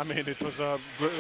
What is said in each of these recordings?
I mean,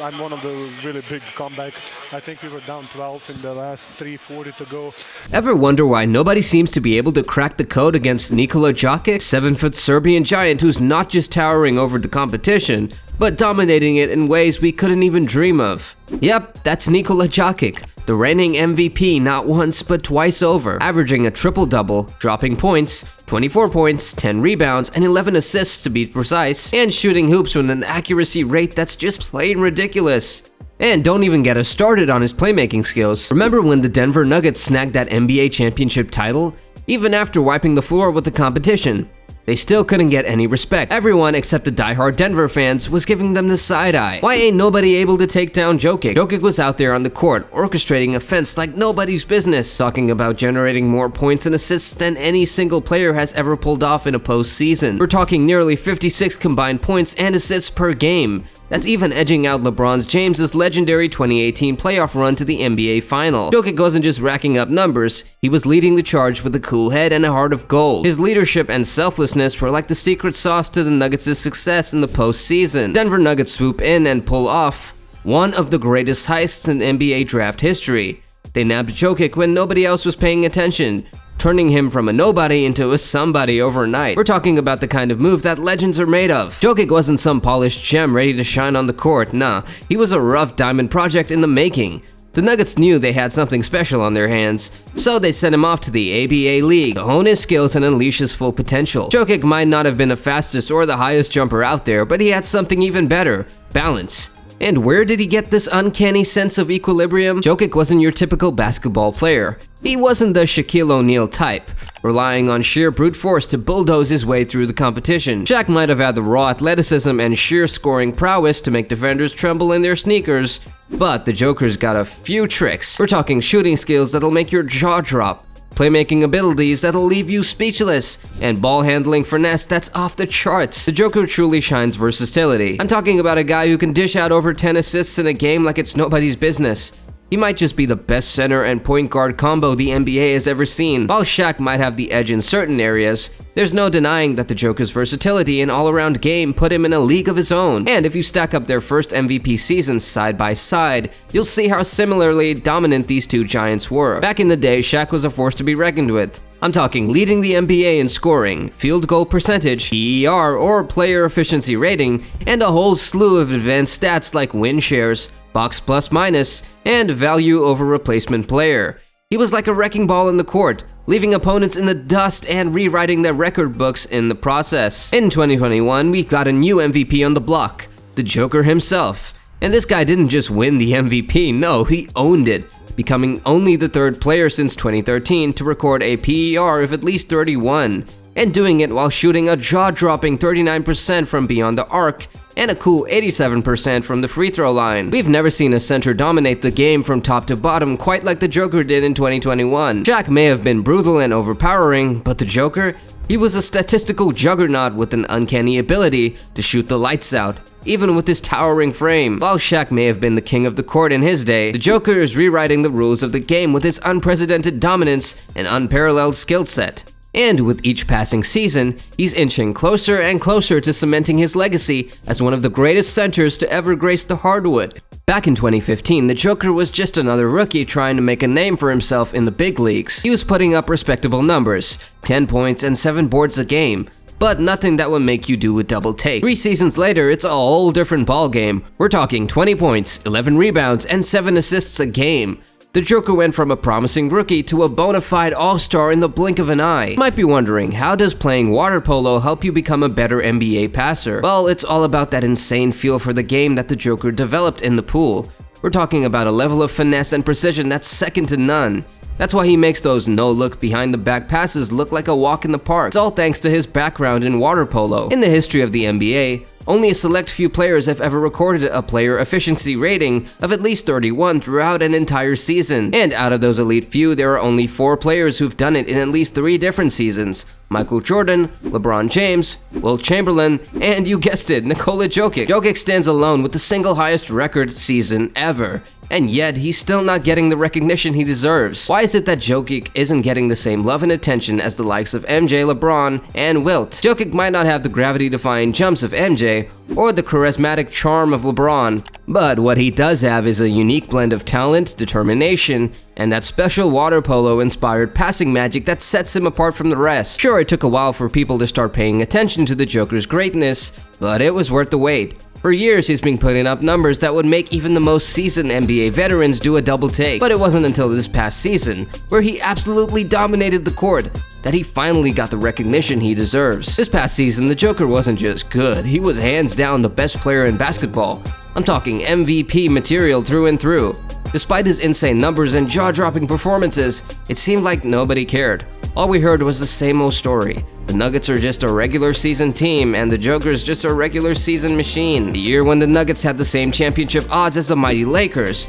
I'm one of the really big comeback. I think we were down 12 in the last 3:40 to go. Ever wonder why nobody seems to be able to crack the code against Nikola Jokic, 7-foot Serbian giant who's not just towering over the competition, but dominating it in ways we couldn't even dream of? Yep, that's Nikola Jokic, the reigning MVP not once but twice over, averaging a triple-double, dropping points, 24 points, 10 rebounds, and 11 assists to be precise, and shooting hoops with an accuracy rate that's just plain ridiculous. And don't even get us started on his playmaking skills. Remember when the Denver Nuggets snagged that NBA championship title? Even after wiping the floor with the competition, they still couldn't get any respect. Everyone except the diehard Denver fans was giving them the side eye. Why ain't nobody able to take down Jokic? Jokic was out there on the court, orchestrating offense like nobody's business, talking about generating more points and assists than any single player has ever pulled off in a postseason. We're talking nearly 56 combined points and assists per game. That's even edging out LeBron James' legendary 2018 playoff run to the NBA Final. Jokic wasn't just racking up numbers, he was leading the charge with a cool head and a heart of gold. His leadership and selflessness were like the secret sauce to the Nuggets' success in the postseason. Denver Nuggets swoop in and pull off one of the greatest heists in NBA draft history. They nabbed Jokic when nobody else was paying attention, turning him from a nobody into a somebody overnight. We're talking about the kind of move that legends are made of. Jokic wasn't some polished gem ready to shine on the court, nah, he was a rough diamond project in the making. The Nuggets knew they had something special on their hands, so they sent him off to the ABA League to hone his skills and unleash his full potential. Jokic might not have been the fastest or the highest jumper out there, but he had something even better: balance. And where did he get this uncanny sense of equilibrium? Jokic wasn't your typical basketball player. He wasn't the Shaquille O'Neal type, relying on sheer brute force to bulldoze his way through the competition. Shaq might have had the raw athleticism and sheer scoring prowess to make defenders tremble in their sneakers, but the Joker's got a few tricks. We're talking shooting skills that'll make your jaw drop, playmaking abilities that'll leave you speechless, and ball handling finesse that's off the charts. The Joker truly shines versatility. I'm talking about a guy who can dish out over 10 assists in a game like it's nobody's business. He might just be the best center and point guard combo the NBA has ever seen. While Shaq might have the edge in certain areas, there's no denying that the Joker's versatility and all-around game put him in a league of his own. And if you stack up their first MVP seasons side by side, you'll see how similarly dominant these two giants were. Back in the day, Shaq was a force to be reckoned with. I'm talking leading the NBA in scoring, field goal percentage, PER or player efficiency rating, and a whole slew of advanced stats like win shares, box plus minus, and value over replacement player. He was like a wrecking ball in the court, leaving opponents in the dust and rewriting their record books in the process. In 2021, we've got a new MVP on the block, the Joker himself. And this guy didn't just win the MVP, no, he owned it, becoming only the third player since 2013 to record a PER of at least 31, and doing it while shooting a jaw-dropping 39% from beyond the arc and a cool 87% from the free throw line. We've never seen a center dominate the game from top to bottom quite like the Joker did in 2021. Shaq may have been brutal and overpowering, but the Joker? He was a statistical juggernaut with an uncanny ability to shoot the lights out, even with his towering frame. While Shaq may have been the king of the court in his day, the Joker is rewriting the rules of the game with his unprecedented dominance and unparalleled skill set. And with each passing season, he's inching closer and closer to cementing his legacy as one of the greatest centers to ever grace the hardwood. Back in 2015, the Joker was just another rookie trying to make a name for himself in the big leagues. He was putting up respectable numbers, 10 points and 7 boards a game, but nothing that would make you do a double take. 3 seasons later, it's a whole different ballgame. We're talking 20 points, 11 rebounds, and 7 assists a game. The Joker went from a promising rookie to a bona fide all-star in the blink of an eye. You might be wondering, how does playing water polo help you become a better NBA passer? Well, it's all about that insane feel for the game that the Joker developed in the pool. We're talking about a level of finesse and precision that's second to none. That's why he makes those no-look behind-the-back passes look like a walk in the park. It's all thanks to his background in water polo. In the history of the NBA, only a select few players have ever recorded a player efficiency rating of at least 31 throughout an entire season. And out of those elite few, there are only 4 players who've done it in at least 3 different seasons: Michael Jordan, LeBron James, Wilt Chamberlain, and you guessed it, Nikola Jokic. Jokic stands alone with the single highest record season ever. and yet he's still not getting the recognition he deserves. Why is it that Jokic isn't getting the same love and attention as the likes of MJ, LeBron, and Wilt? Jokic might not have the gravity-defying jumps of MJ or the charismatic charm of LeBron, but what he does have is a unique blend of talent, determination, and that special water polo-inspired passing magic that sets him apart from the rest. Sure, it took a while for people to start paying attention to the Joker's greatness, but it was worth the wait. For years, he's been putting up numbers that would make even the most seasoned NBA veterans do a double take. But it wasn't until this past season, where he absolutely dominated the court, that he finally got the recognition he deserves. This past season, the Joker wasn't just good, he was hands down the best player in basketball. I'm talking MVP material through and through. Despite his insane numbers and jaw-dropping performances, it seemed like nobody cared. All we heard was the same old story. The Nuggets are just a regular season team, and the Joker's just a regular season machine. The year when the Nuggets had the same championship odds as the mighty Lakers,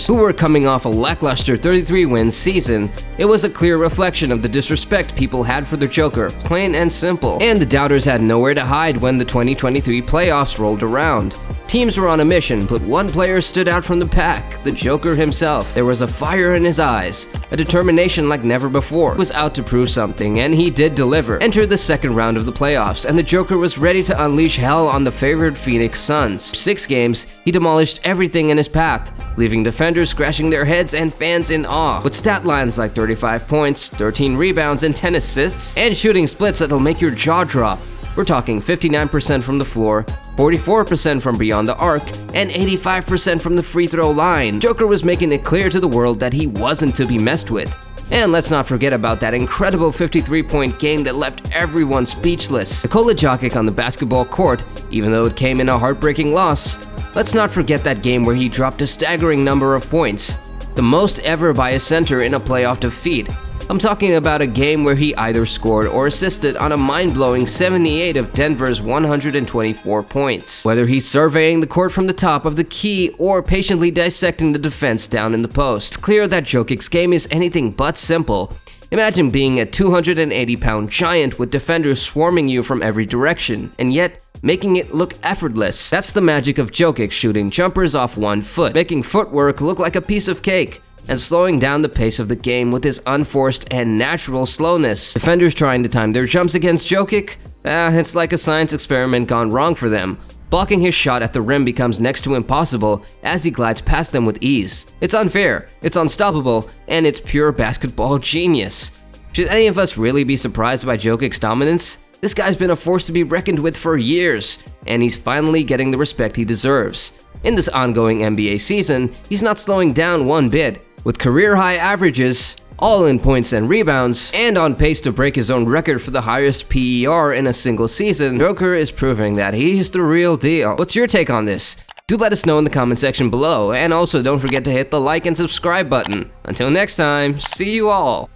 who were coming off a lackluster 33-win season, it was a clear reflection of the disrespect people had for the Joker, plain and simple. And the doubters had nowhere to hide when the 2023 playoffs rolled around. Teams were on a mission, but one player stood out from the pack, the Joker himself. There was a fire in his eyes, a determination like never before. He was out to prove something, and he did deliver. Entered the second round of the playoffs, and the Joker was ready to unleash hell on the favored Phoenix Suns. 6 games, he demolished everything in his path, leaving defenders scratching their heads and fans in awe. With stat lines like 35 points, 13 rebounds, and 10 assists, and shooting splits that'll make your jaw drop. We're talking 59% from the floor, 44% from beyond the arc, and 85% from the free throw line. Joker was making it clear to the world that he wasn't to be messed with. And let's not forget about that incredible 53-point game that left everyone speechless. Nikola Jokic on the basketball court, even though it came in a heartbreaking loss. Let's not forget that game where he dropped a staggering number of points, the most ever by a center in a playoff defeat. I'm talking about a game where he either scored or assisted on a mind-blowing 78 of Denver's 124 points. Whether he's surveying the court from the top of the key or patiently dissecting the defense down in the post, it's clear that Jokic's game is anything but simple. Imagine being a 280-pound giant with defenders swarming you from every direction, and yet making it look effortless. That's the magic of Jokic shooting jumpers off one foot, making footwork look like a piece of cake, and slowing down the pace of the game with his unforced and natural slowness. Defenders trying to time their jumps against Jokic? It's like a science experiment gone wrong for them. Blocking his shot at the rim becomes next to impossible as he glides past them with ease. It's unfair, it's unstoppable, and it's pure basketball genius. Should any of us really be surprised by Jokic's dominance? This guy's been a force to be reckoned with for years, and he's finally getting the respect he deserves. In this ongoing NBA season, he's not slowing down one bit. With career-high averages, all in points and rebounds, and on pace to break his own record for the highest PER in a single season, Joker is proving that he's the real deal. What's your take on this? Do let us know in the comment section below, and also don't forget to hit the like and subscribe button. Until next time, see you all!